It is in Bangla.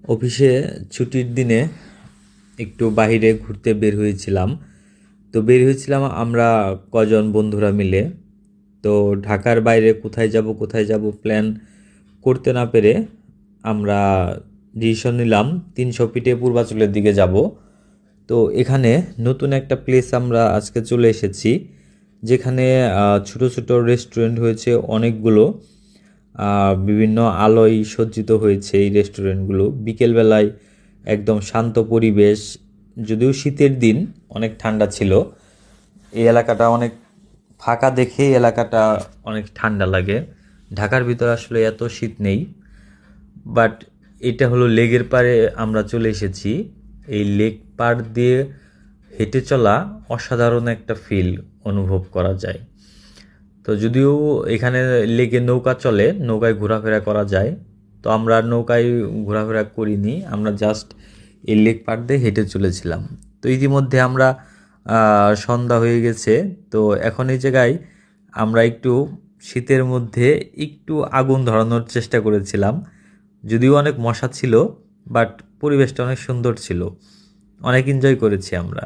অফিসে ছুটির দিনে একটু বাইরে ঘুরতে বের হয়েছিলাম। তো বের হয়েছিলাম আমরা কজন বন্ধুরা মিলে। তো ঢাকার বাইরে কোথায় যাব প্ল্যান করতে না পেরে আমরা ডিসিশন নিলাম 300 ফিটে পূর্বাচলের দিকে যাব। তো এখানে নতুন একটা প্লেস আমরা আজকে চলে এসেছি, যেখানে ছোট ছোট রেস্টুরেন্ট হয়েছে অনেকগুলো। বিভিন্ন আলোয় সজ্জিত হয়েছে এই রেস্টুরেন্টগুলো। বিকেলবেলায় একদম শান্ত পরিবেশ, যদিও শীতের দিন অনেক ঠান্ডা ছিল। এই এলাকাটা অনেক ফাঁকা দেখে এলাকাটা অনেক ঠান্ডা লাগে। ঢাকার ভিতরে আসলে এত শীত নেই। বাট এটা হলো লেকের পাড়ে আমরা চলে এসেছি। এই লেক পাড় দিয়ে হেঁটে চলা অসাধারণ একটা ফিল অনুভব করা যায়। তো যদিও এখানে লেকে নৌকা চলে, নৌকায় ঘোরাফেরা করা যায়। তো আমরা নৌকায় ঘোরাফেরা করিনি, আমরা জাস্ট এই লেক পাড় দিয়ে হেঁটে চলেছিলাম। তো ইতিমধ্যে আমরা সন্ধ্যা হয়ে গেছে। তো এখন এই জায়গায় আমরা একটু শীতের মধ্যে একটু আগুন ধরানোর চেষ্টা করেছিলাম। যদিও অনেক মশা ছিল, বাট পরিবেশটা অনেক সুন্দর ছিল, অনেক এনজয় করেছি আমরা।